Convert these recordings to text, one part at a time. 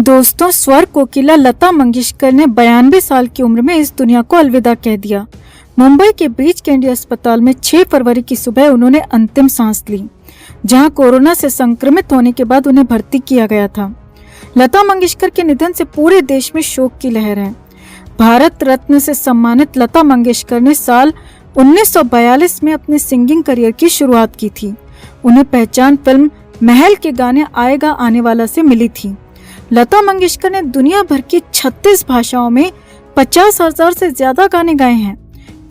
दोस्तों, स्वर कोकिला लता मंगेशकर ने 92 साल की उम्र में इस दुनिया को अलविदा कह दिया। मुंबई के ब्रीच कैंडी अस्पताल में 6 फरवरी की सुबह उन्होंने अंतिम सांस ली, जहां कोरोना से संक्रमित होने के बाद उन्हें भर्ती किया गया था। लता मंगेशकर के निधन से पूरे देश में शोक की लहर है। भारत रत्न से सम्मानित लता मंगेशकर ने साल 1942 में अपने सिंगिंग करियर की शुरुआत की थी। उन्हें पहचान फिल्म महल के गाने आएगा आने वाला से मिली थी। लता मंगेशकर ने दुनिया भर की 36 भाषाओं में 50,000 से ज्यादा गाने गाए हैं।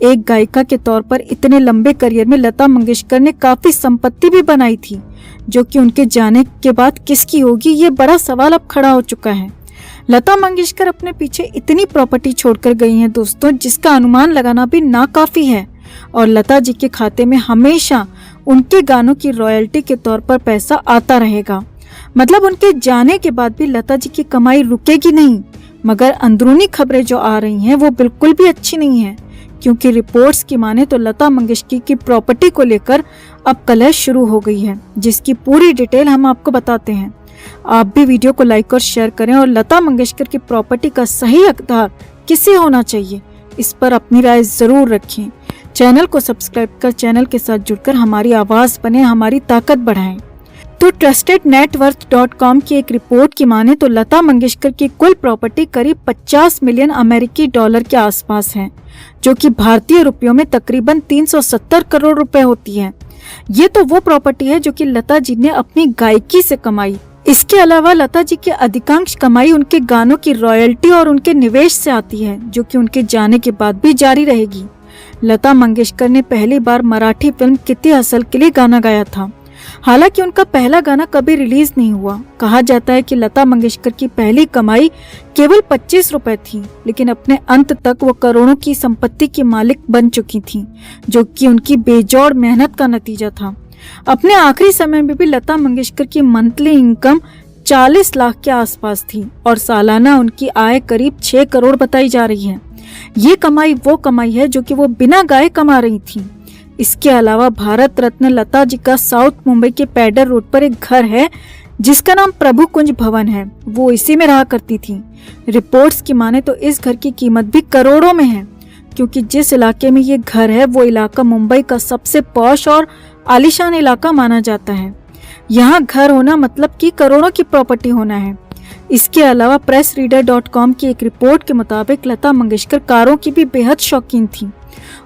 एक गायिका के तौर पर इतने लंबे करियर में लता मंगेशकर ने काफी संपत्ति भी बनाई थी, जो कि उनके जाने के बाद किसकी होगी, ये बड़ा सवाल अब खड़ा हो चुका है। लता मंगेशकर अपने पीछे इतनी प्रॉपर्टी छोड़कर गई हैं दोस्तों, जिसका अनुमान लगाना भी नाकाफी है। और लता जी के खाते में हमेशा उनके गानों की रॉयल्टी के तौर पर पैसा आता रहेगा। मतलब उनके जाने के बाद भी लता जी की कमाई रुकेगी नहीं। मगर अंदरूनी खबरें जो आ रही हैं वो बिल्कुल भी अच्छी नहीं है, क्योंकि रिपोर्ट्स की माने तो लता मंगेशकर की प्रॉपर्टी को लेकर अब कलह शुरू हो गई है, जिसकी पूरी डिटेल हम आपको बताते हैं। आप भी वीडियो को लाइक और शेयर करें और लता मंगेशकर की प्रॉपर्टी का सही हकदार किसे होना चाहिए, इस पर अपनी राय जरूर रखें। चैनल को सब्सक्राइब कर चैनल के साथ जुड़कर हमारी आवाज बने, हमारी ताकत बढ़ाएं। तो TrustedNetWorth.com की एक रिपोर्ट की माने तो लता मंगेशकर की कुल प्रॉपर्टी करीब 50 मिलियन अमेरिकी डॉलर के आसपास है, जो कि भारतीय रुपयों में तकरीबन 370 करोड़ रुपए होती है। ये तो वो प्रॉपर्टी है जो कि लता जी ने अपनी गायकी से कमाई। इसके अलावा लता जी की अधिकांश कमाई उनके गानों की रॉयल्टी और उनके निवेश से आती है, जो कि उनके जाने के बाद भी जारी रहेगी। लता मंगेशकर ने पहली बार मराठी फिल्म किती हसल के लिए गाना गाया था। हालांकि उनका पहला गाना कभी रिलीज नहीं हुआ। कहा जाता है कि लता मंगेशकर की पहली कमाई केवल 25 रुपए थी, लेकिन अपने अंत तक वो करोड़ों की संपत्ति की मालिक बन चुकी थी, जो कि उनकी बेजोड़ मेहनत का नतीजा था। अपने आखिरी समय में भी लता मंगेशकर की मंथली इनकम 40 लाख के आसपास थी और सालाना उनकी आय करीब 6 करोड़ बताई जा रही है। ये कमाई वो कमाई है जो कि वो बिना गाए कमा रही थी। इसके अलावा भारत रत्न लता जी का साउथ मुंबई के पैडर रोड पर एक घर है, जिसका नाम प्रभु कुंज भवन है। वो इसी में रहा करती थी। रिपोर्ट्स की माने तो इस घर की कीमत भी करोड़ों में है, क्योंकि जिस इलाके में ये घर है वो इलाका मुंबई का सबसे पॉश और आलीशान इलाका माना जाता है। यहाँ घर होना मतलब कि करोड़ों की प्रॉपर्टी होना है। इसके अलावा pressreader.com की एक रिपोर्ट के मुताबिक लता मंगेशकर कारों की भी बेहद शौकीन थी।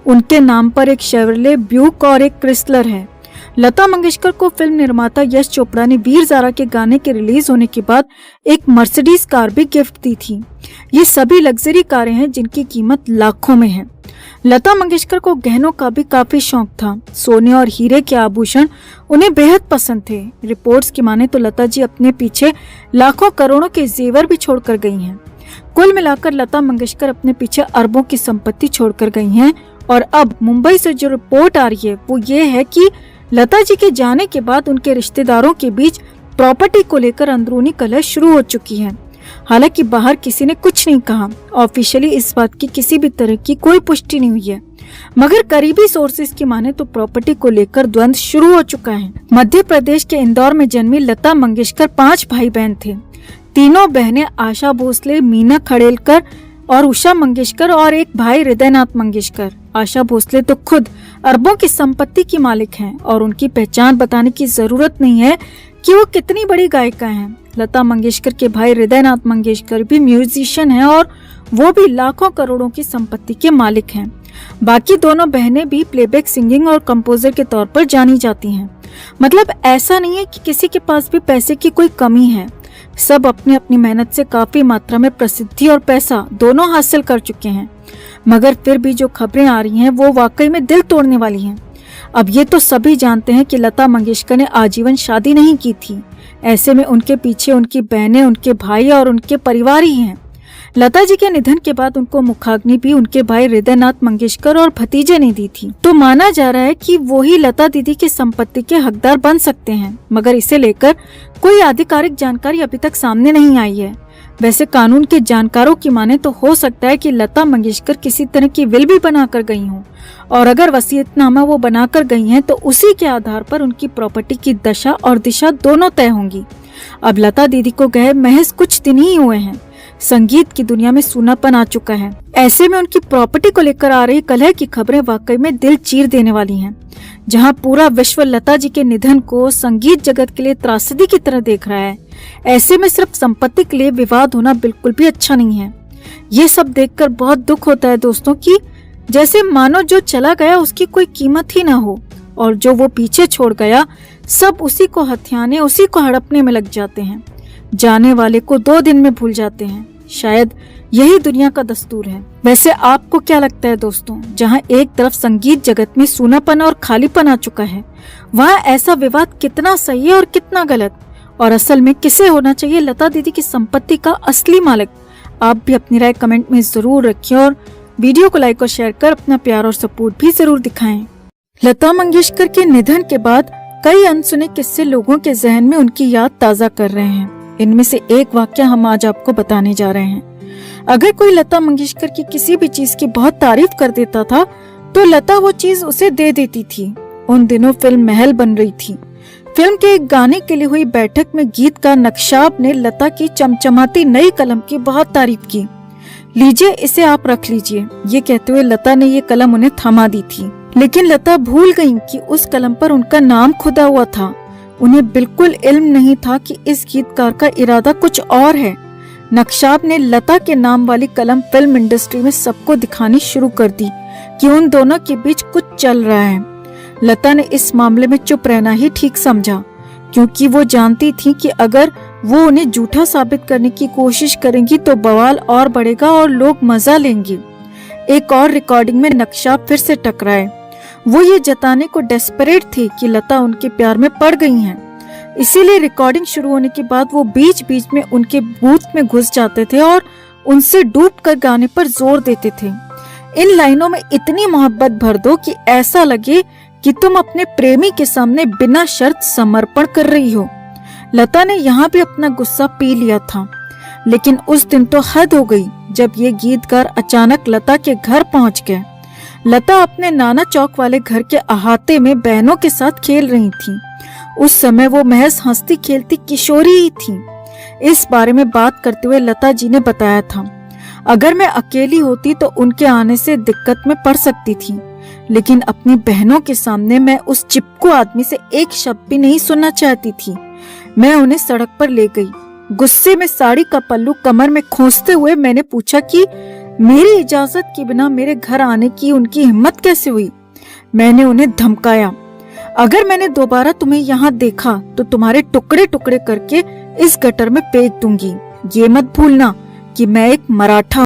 उनके नाम पर एक शेवरले ब्यूक और एक क्रिसलर है। लता मंगेशकर को फिल्म निर्माता यश चोपड़ा ने वीर ज़ारा के गाने के रिलीज होने के बाद एक मर्सिडीज कार भी गिफ्ट दी थी। ये सभी लग्जरी कारें हैं जिनकी कीमत लाखों में है। लता मंगेशकर को गहनों का भी काफी शौक था। सोने और हीरे के आभूषण उन्हें बेहद पसंद थे। रिपोर्ट्स की माने तो लता जी अपने पीछे लाखों करोड़ों के जेवर भी छोड़कर गई हैं। कुल मिलाकर लता मंगेशकर अपने पीछे अरबों की संपत्ति छोड़कर गई हैं। और अब मुंबई से जो रिपोर्ट आ रही है वो ये है कि लता जी के जाने के बाद उनके रिश्तेदारों के बीच प्रॉपर्टी को लेकर अंदरूनी कलह शुरू हो चुकी है। हालांकि बाहर किसी ने कुछ नहीं कहा। ऑफिशियली इस बात की किसी भी तरह की कोई पुष्टि नहीं हुई है, मगर करीबी सोर्सेज की माने तो प्रॉपर्टी को लेकर द्वंद्व शुरू हो चुका है। मध्य प्रदेश के इंदौर में जन्मी लता मंगेशकर 5 भाई बहन थे। तीनों बहनें आशा भोसले, मीना खड़ेलकर और उषा मंगेशकर और एक भाई हृदयनाथ मंगेशकर। आशा भोसले तो खुद अरबों की संपत्ति की मालिक हैं और उनकी पहचान बताने की जरूरत नहीं है कि वो कितनी बड़ी गायिका हैं। लता मंगेशकर के भाई हृदयनाथ मंगेशकर भी म्यूजिशियन हैं और वो भी लाखों करोड़ों की संपत्ति के मालिक हैं। बाकी दोनों बहनें भी प्लेबैक सिंगिंग और कंपोजर के तौर पर जानी जाती हैं। मतलब ऐसा नहीं है कि किसी के पास भी पैसे की कोई कमी है। सब अपनी अपनी मेहनत से काफी मात्रा में प्रसिद्धि और पैसा दोनों हासिल कर चुके हैं, मगर फिर भी जो खबरें आ रही हैं वो वाकई में दिल तोड़ने वाली हैं। अब ये तो सभी जानते हैं कि लता मंगेशकर ने आजीवन शादी नहीं की थी। ऐसे में उनके पीछे उनकी बहनें, उनके भाई और उनके परिवार ही हैं। लता जी के निधन के बाद उनको मुखाग्नि भी उनके भाई हृदयनाथ मंगेशकर और भतीजे ने दी थी। तो माना जा रहा है कि वो ही लता दीदी की संपत्ति के हकदार बन सकते हैं, मगर इसे लेकर कोई आधिकारिक जानकारी अभी तक सामने नहीं आई है। वैसे कानून के जानकारों की माने तो हो सकता है कि लता मंगेशकर किसी तरह की विल भी बनाकर गई हों, और अगर वसीयतनामा वो बनाकर गई हैं तो उसी के आधार पर उनकी प्रॉपर्टी की दशा और दिशा दोनों तय होंगी। अब लता दीदी को गए महज कुछ दिन ही हुए हैं। संगीत की दुनिया में सूनापन आ चुका है। ऐसे में उनकी प्रॉपर्टी को लेकर आ रही कलह की खबरें वाकई में दिल चीर देने वाली हैं। जहां पूरा विश्व लता जी के निधन को संगीत जगत के लिए त्रासदी की तरह देख रहा है, ऐसे में सिर्फ संपत्ति के लिए विवाद होना बिल्कुल भी अच्छा नहीं है। ये सब देखकर बहुत दुख होता है दोस्तों कि जैसे मानो जो चला गया उसकी कोई कीमत ही ना हो, और जो वो पीछे छोड़ गया सब उसी को हथियाने, उसी को हड़पने में लग जाते हैं। जाने वाले को 2 दिन में भूल जाते हैं। शायद यही दुनिया का दस्तूर है। वैसे आपको क्या लगता है दोस्तों, जहां एक तरफ संगीत जगत में सूनापन और खालीपन आ चुका है, वहां ऐसा विवाद कितना सही है और कितना गलत, और असल में किसे होना चाहिए लता दीदी की संपत्ति का असली मालिक? आप भी अपनी राय कमेंट में जरूर रखें और वीडियो को लाइक और शेयर कर अपना प्यार और सपोर्ट भी जरूर दिखाएं। लता मंगेशकर के निधन के बाद कई अनसुने किस्से लोगों के जहन में उनकी याद ताजा कर रहे हैं। इनमें से एक वाक्य हम आज आपको बताने जा रहे हैं। अगर कोई लता मंगेशकर की किसी भी चीज की बहुत तारीफ कर देता था तो लता वो चीज उसे दे देती थी। उन दिनों फिल्म महल बन रही थी। फिल्म के एक गाने के लिए हुई बैठक में गीतकार नक्शाब ने लता की चमचमाती नई कलम की बहुत तारीफ की। लीजिए, इसे आप रख लीजिए, ये कहते हुए लता ने ये कलम उन्हें थमा दी थी। लेकिन लता भूल गयी कि उस कलम पर उनका नाम खुदा हुआ था। उन्हें बिल्कुल इल्म नहीं था कि इस गीतकार का इरादा कुछ और है। नक्शाब ने लता के नाम वाली कलम फिल्म इंडस्ट्री में सबको दिखानी शुरू कर दी कि उन दोनों के बीच कुछ चल रहा है। लता ने इस मामले में चुप रहना ही ठीक समझा, क्योंकि वो जानती थी कि अगर वो उन्हें झूठा साबित करने की कोशिश करेंगी तो बवाल और बढ़ेगा और लोग मजा लेंगे। एक और रिकॉर्डिंग में नक्शाब फिर से टकराए। वो ये जताने को डेस्परेट थे कि लता उनके प्यार में पड़ गई हैं। इसीलिए रिकॉर्डिंग शुरू होने के बाद वो बीच बीच में उनके बूथ में घुस जाते थे और उनसे डूबकर गाने पर जोर देते थे। इन लाइनों में इतनी मोहब्बत भर दो कि ऐसा लगे कि तुम अपने प्रेमी के सामने बिना शर्त समर्पण कर रही हो। लता ने यहाँ भी अपना गुस्सा पी लिया था, लेकिन उस दिन तो हद हो गई जब ये गीतकार अचानक लता के घर पहुँच गए। लता अपने नाना चौक वाले घर के अहाते में बहनों के साथ खेल रही थी। उस समय वो महज हंसती खेलती किशोरी ही थी। इस बारे में बात करते हुए लता जी ने बताया था, अगर मैं अकेली होती तो उनके आने से दिक्कत में पड़ सकती थी, लेकिन अपनी बहनों के सामने मैं उस चिपकू आदमी से एक शब्द भी नहीं सुनना चाहती थी। मैं उन्हें सड़क पर ले गई। गुस्से में साड़ी का पल्लू कमर में खोसते हुए मैंने पूछा कि मेरी इजाजत के बिना मेरे घर आने की उनकी हिम्मत कैसे हुई। मैंने उन्हें धमकाया, अगर मैंने दोबारा तुम्हें यहाँ देखा तो तुम्हारे टुकड़े टुकड़े करके इस गटर में फेंक दूंगी। ये मत भूलना कि मैं एक मराठा